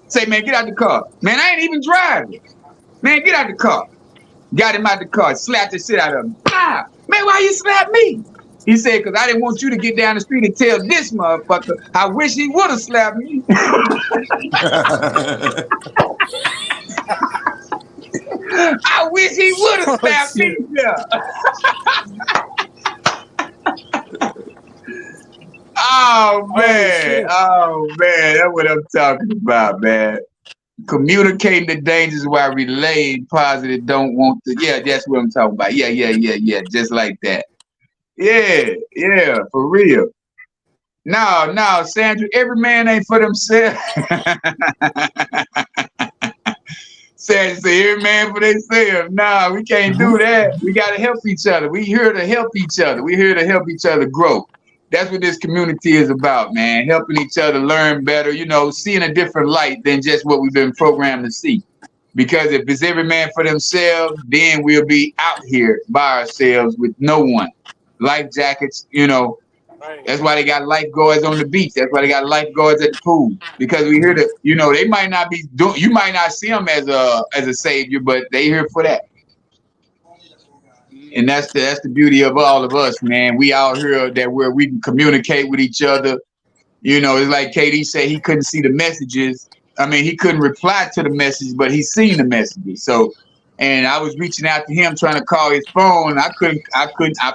Say, man, get out the car. Man, I ain't even driving. Man, get out the car. Got him out the car, slapped the shit out of him. Blah! Man, why you slap me? He said, because I didn't want you to get down the street and tell this motherfucker, I wish he would have slapped me. I wish he would have slapped me. Oh man, that's what I'm talking about, man. Communicating the dangers while relaying positive don't want to. Yeah, that's what I'm talking about. Yeah. Just like that. Yeah, for real. No, Sandra, every man ain't for themselves. Sandra say every man for themselves. Nah, we can't do that. We gotta help each other. We here to help each other. We here to help each other grow. That's what this community is about, man. Helping each other learn better, seeing a different light than just what we've been programmed to see. Because if it's every man for themselves, then we'll be out here by ourselves with no one. Life jackets, that's why they got lifeguards on the beach. That's why they got lifeguards at the pool. Because we here to, they might not be doing, you might not see them as a savior, but they here for that. And that's the beauty of all of us, man. We out here where we can communicate with each other. It's like KD said, he couldn't see the messages. I mean, he couldn't reply to the message, but he's seen the messages. So, and I was reaching out to him trying to call his phone. I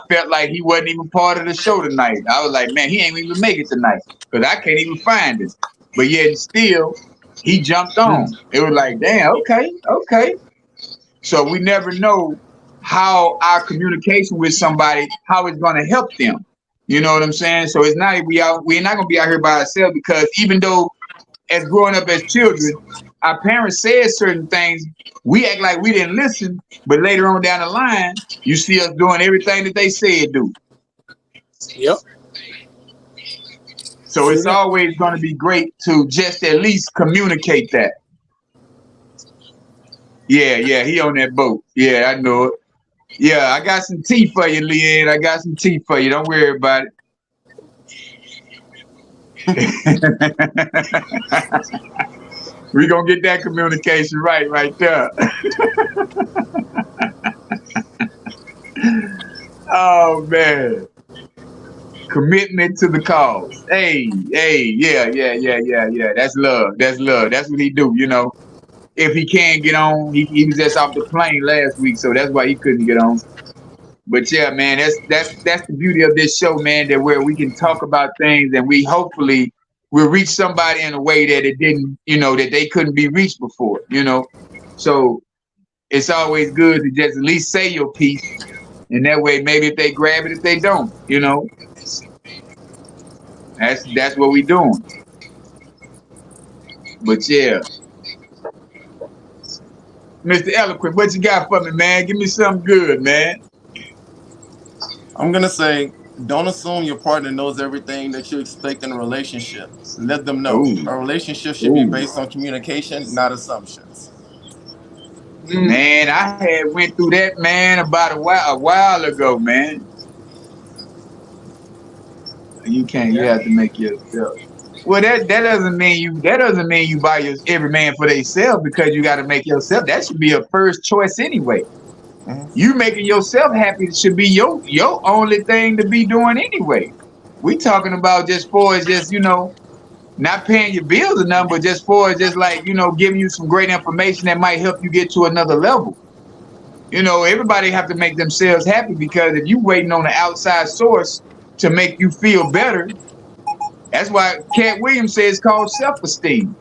felt like he wasn't even part of the show tonight. I was like, man, he ain't even make it tonight because I can't even find him. But yet still, he jumped on. It was like, damn, okay. So we never know how our communication with somebody, how it's going to help them. You know what I'm saying? So it's not we're not going to be out here by ourselves, because even though as growing up as children, our parents said certain things, we act like we didn't listen, but later on down the line, you see us doing everything that they said do. Yep. So it's always going to be great to just at least communicate that. Yeah, he on that boat. Yeah, I know it. Yeah, I got some tea for you, Leanne. I got some tea for you. Don't worry about it. We're going to get that communication right there. Oh, man. Commitment to the cause. Hey, yeah. That's love. That's love. That's what he do, you know. If he can't get on, he was just off the plane last week, so that's why he couldn't get on. But yeah, man, that's the beauty of this show, man, that where we can talk about things and we hopefully will reach somebody in a way that it didn't, you know, that they couldn't be reached before, you know. So it's always good to just at least say your piece. And that way, maybe if they grab it, if they don't, you know, that's what we doing. But yeah, Mr. Eloquent, what you got for me, man? Give me something good, man. I'm gonna say, don't assume your partner knows everything that you expect in a relationship. Let them know. Ooh. A relationship should be based on communication, not assumptions. Man, I had went through that, man, about a while ago, man. You can't. You have to make yourself. Well, that doesn't mean you buy every man for themselves because you got to make yourself. That should be a first choice anyway. You making yourself happy should be your only thing to be doing anyway. We talking about just for it's just, you know, not paying your bills or nothing, but just for it's just like, you know, giving you some great information that might help you get to another level. You know, everybody have to make themselves happy because if you waiting on an outside source to make you feel better, that's why Cat Williams says it's called self-esteem.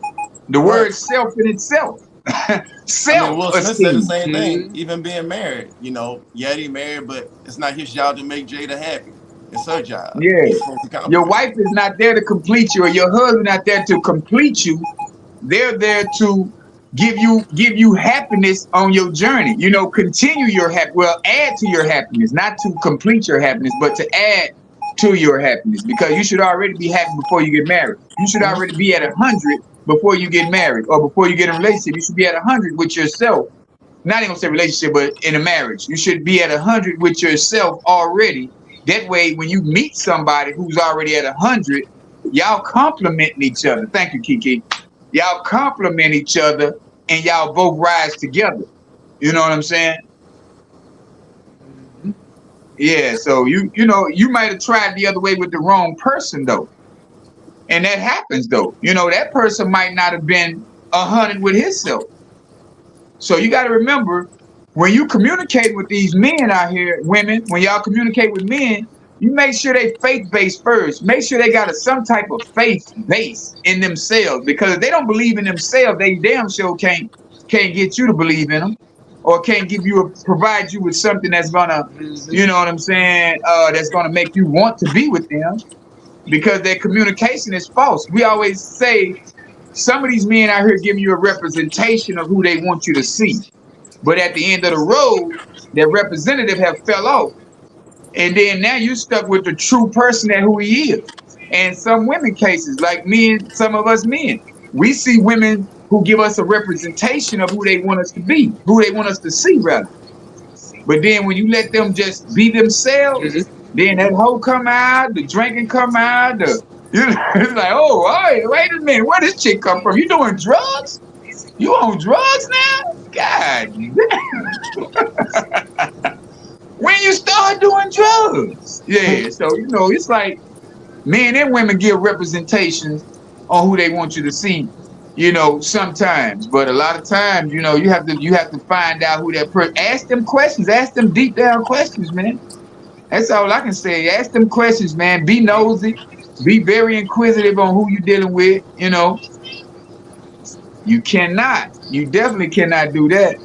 The word self in itself. I mean, Will Smith said the same thing. Even being married, you know, yeah, he married, but it's not his job to make Jada happy. It's her job. Yeah, your wife is not there to complete you, or your husband not there to complete you. They're there to give you happiness on your journey. You know, continue your add to your happiness, not to complete your happiness, but to add to your happiness. Because you should already be happy before you get married. You should already be at 100 before you get married, or before you get in a relationship. You should be at 100 with yourself. Not even say relationship, but in a marriage, you should be at 100 with yourself already. That way, when you meet somebody who's already at 100, y'all complimenting each other. Thank you, Kiki. Y'all compliment each other, and y'all both rise together. You know what I'm saying? Yeah. So you know, you might have tried the other way with the wrong person though, and that happens though. You know, that person might not have been 100 with himself. So you got to remember, when you communicate with these men out here, women, when y'all communicate with men, you make sure they faith-based first. Make sure they got some type of faith base in themselves, because if they don't believe in themselves, they damn sure can't get you to believe in them, or can't provide you with something that's gonna, you know what I'm saying, that's gonna make you want to be with them, because their communication is false. We always say some of these men out here giving you a representation of who they want you to see. But at the end of the road, their representative have fell off. And then now you stuck with the true person at who he is. And some women cases, like me and some of us men, we see women who give us a representation of who they want us to be, who they want us to see, rather. But then when you let them just be themselves, then that hoe come out, the drinking come out, it's like, oh, wait a minute, where this chick come from? You doing drugs? You on drugs now? God damn. When you start doing drugs? Yeah, so, you know, it's like men and women give representations on who they want you to see, you know, sometimes. But a lot of times, you know, you have to find out who that person. Ask them questions. Ask them deep down questions, man. That's all I can say. Ask them questions, man. Be nosy. Be very inquisitive on who you're dealing with, you know. You definitely cannot do that.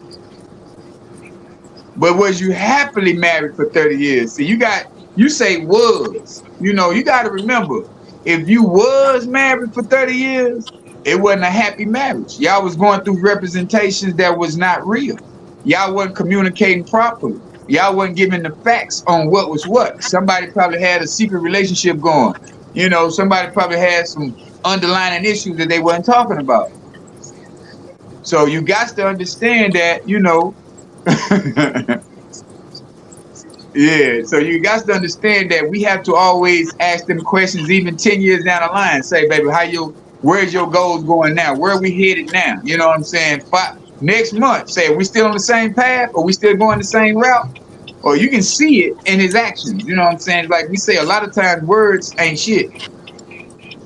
But was you happily married for 30 years? See, you say was. You know, you got to remember, if you was married for 30 years, it wasn't a happy marriage. Y'all was going through representations that was not real. Y'all wasn't communicating properly. Y'all wasn't giving the facts on what was what. Somebody probably had a secret relationship going. You know, somebody probably had some underlying issues that they wasn't talking about. So you got to understand that, you know, yeah, so you got to understand that we have to always ask them questions, even 10 years down the line. Say, baby, where's your goals going now? Where are we headed now? You know what I'm saying? Next month, say, are we still on the same path? Or we still going the same route? or you can see it in his actions. You know what I'm saying? Like we say, a lot of times words ain't shit,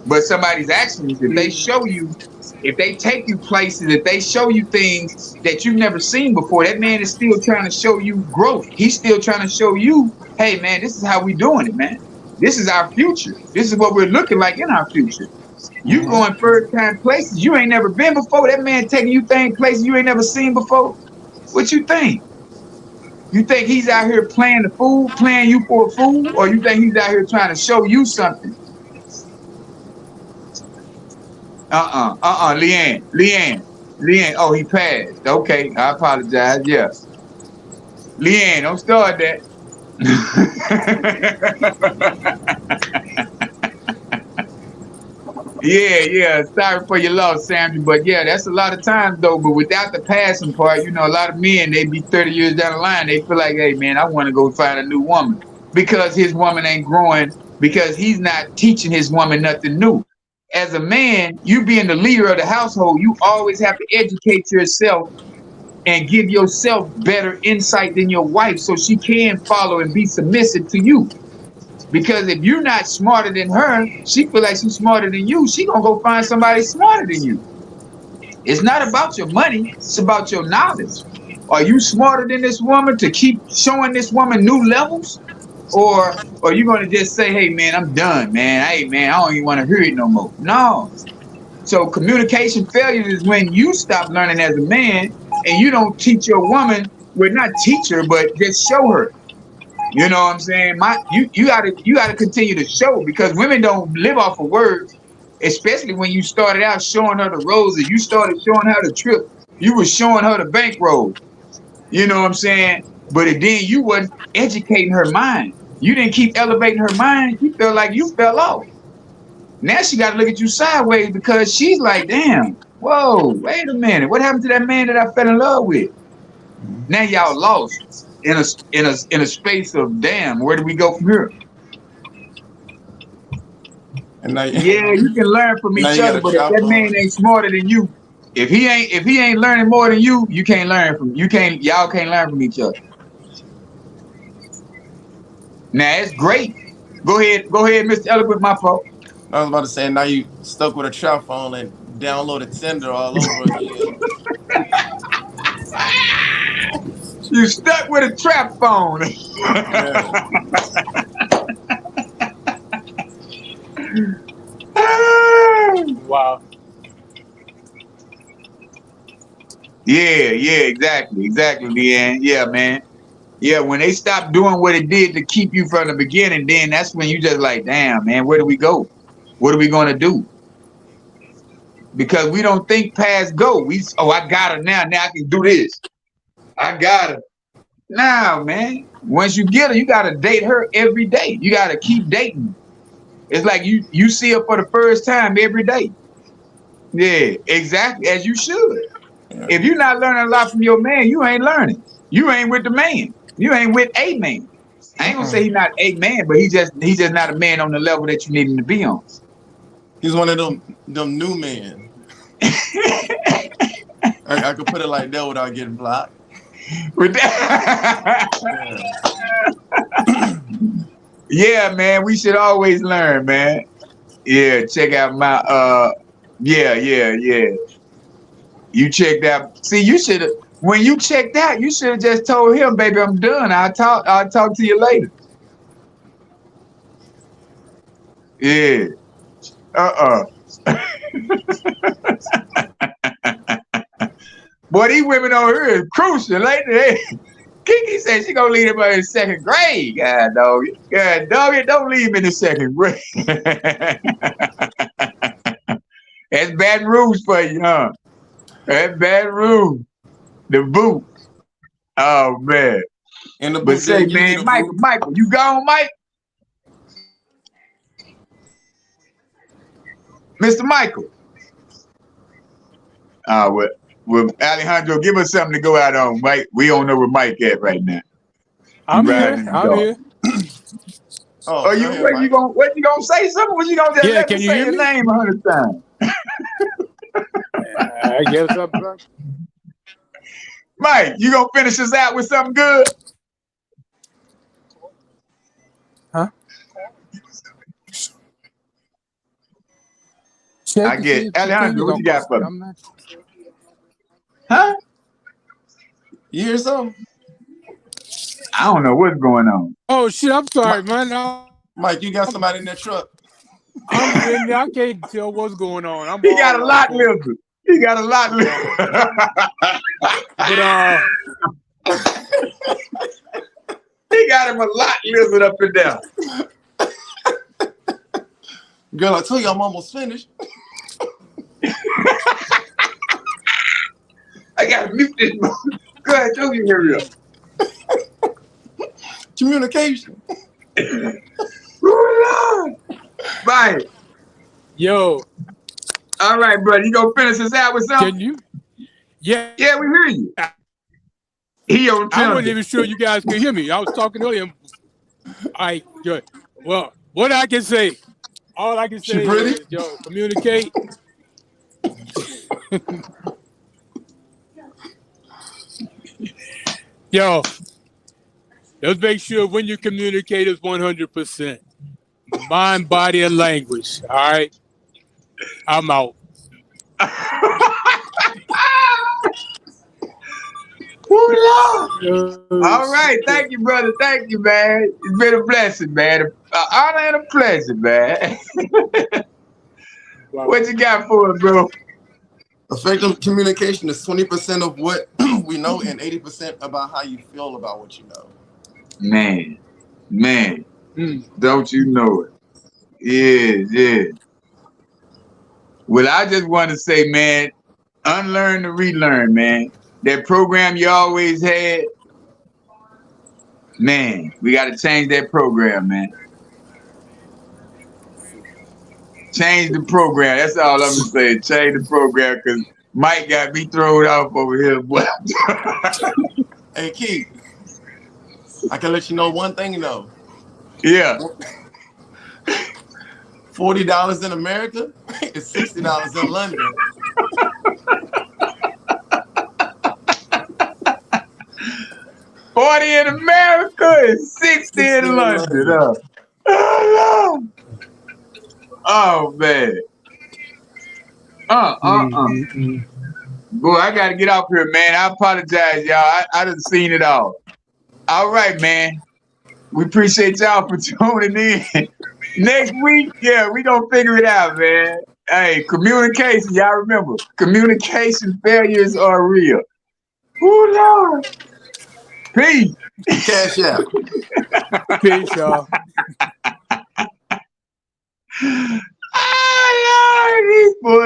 but somebody's actions, if they show you, if they take you places, if they show you things that you've never seen before, that man is still trying to show you growth. He's still trying to show you, hey man, this is how we doing it, man. This is our future. This is what we're looking like in our future. You Mm-hmm. going first time places you ain't never been before. That man taking you places you ain't never seen before. What you think? You think he's out here playing the fool, playing you for a fool, or you think he's out here trying to show you something? Leanne. Oh, he passed. Okay, I apologize. Yeah, Leanne, don't start that. Yeah. Sorry for your loss, Sandra. But yeah, that's a lot of times though. But without the passing part, you know, a lot of men, they be 30 years down the line, they feel like, hey man, I want to go find a new woman because his woman ain't growing, because he's not teaching his woman nothing new. As a man, you being the leader of the household, you always have to educate yourself and give yourself better insight than your wife so she can follow and be submissive to you. Because if you're not smarter than her, she feel like she's smarter than you. She gonna go find somebody smarter than you. It's not about your money. It's about your knowledge. Are you smarter than this woman to keep showing this woman new levels? Or are you gonna just say, hey man, I'm done, man. Hey man, I don't even want to hear it no more. No. So communication failure is when you stop learning as a man and you don't teach your woman, well, not teach her, but just show her. You know what I'm saying? You gotta continue to show, because women don't live off of words, especially when you started out showing her the roses. You started showing her the trip. You were showing her the bankroll. You know what I'm saying? But then you wasn't educating her mind. You didn't keep elevating her mind. You felt like you fell off. Now she got to look at you sideways because she's like, damn, whoa, wait a minute. What happened to that man that I fell in love with? Now y'all lost in a space of, damn, where do we go from here? And now, Yeah, you can learn from now each you got other, a but if trap that man on. ain't smarter than you, if he ain't learning more than you can't learn from y'all can't learn from each other. Now it's great. Go ahead, Mr. Eloquent, my fault. I was about to say, now you stuck with a trap phone and downloaded Tinder all over again. You stuck with a trap phone. Yeah. Wow. Yeah, exactly, Leanne. Yeah, man. Yeah, when they stop doing what it did to keep you from the beginning, then that's when you just like, damn, man, where do we go? What are we gonna do? Because we don't think past go. I got her now. Now I can do this. I got her. Nah, man. Once you get her, you gotta date her every day. You gotta keep dating. It's like you see her for the first time every day. Yeah, exactly, as you should. Yeah. If you're not learning a lot from your man, you ain't learning. You ain't with the man. You ain't with a man. I ain't gonna say he's not a man, but he's just not a man on the level that you need him to be on. He's one of them new men. I could put it like that without getting blocked. With that, Yeah. yeah, man, we should always learn, man. Yeah, check out my yeah. You checked out. See, you should have, when you checked out, you should have just told him, baby, I'm done. I'll talk to you later. Yeah. Boy, these women over here is crucial, lady. Kiki said she gonna leave him in second grade. God dog it, don't leave him in the second grade. That's bad rules for you, huh? That's bad rules. The boot. Oh man. And the But boot say, didn't give you man, the boot. Michael, you gone, Mike? Mr. Michael. Well, Alejandro, give us something to go out on, Mike. We don't know where Mike at right now. I'm Riding here. in the I'm dark. here. Oh, Are go you ahead, what you Mike. gonna say something? What you gonna just Yeah, let me can you say hear your me? name 100 times? I guess Mike, you gonna finish us out with something good? check I to get see if the thing Alejandro. is What on, you got 'cause for me? I'm not. Huh? You hear something? I don't know what's going on. Oh shit! I'm sorry, man. Mike, you got somebody in that truck. I'm sitting there. I can't tell what's going on. I'm He all got a lost lot on. lizard. He got a lot lizard. But He got him a lot lizard up in there. Girl, I told you I'm almost finished. I gotta mute this. Go ahead, don't you hear me? Communication. Bye. yo, All right, brother. You gonna finish us out with something? can you? Yeah, Yeah, we hear you. He on I wasn't penalty. even sure you guys could hear me. I was talking earlier. All right, good. Well, what I can say, all I can She say pretty? is, yo, communicate. Yo, let's make sure when you communicate is 100%. Mind, body, and language. All right. I'm out. All right, thank you, brother. Thank you, man. It's been a blessing, man. An honor and a pleasure, man. Wow. What you got for us, bro? Effective communication is 20% of what we know and 80% about how you feel about what you know. Man, man, Mm. don't you know it? Yeah. Well, I just want to say, man, unlearn to relearn, man. That program you always had, man, we got to change that program, man. Change the program. That's all I'm gonna say. Change the program because Mike got me thrown off over here, boy. Hey, Keith, I can let you know one thing, though. Yeah. $40 in America is $60 in London. $40 in America and 60 in London. Oh man. Boy, I gotta get off here, man. I apologize, y'all. I done seen it all. All right, man. We appreciate y'all for tuning in. Next week, yeah, we gonna figure it out, man. Hey, communication, y'all remember, communication failures are real. Ooh, Lord. Peace. Cash out. Peace, y'all. Ah, Lord, these boys.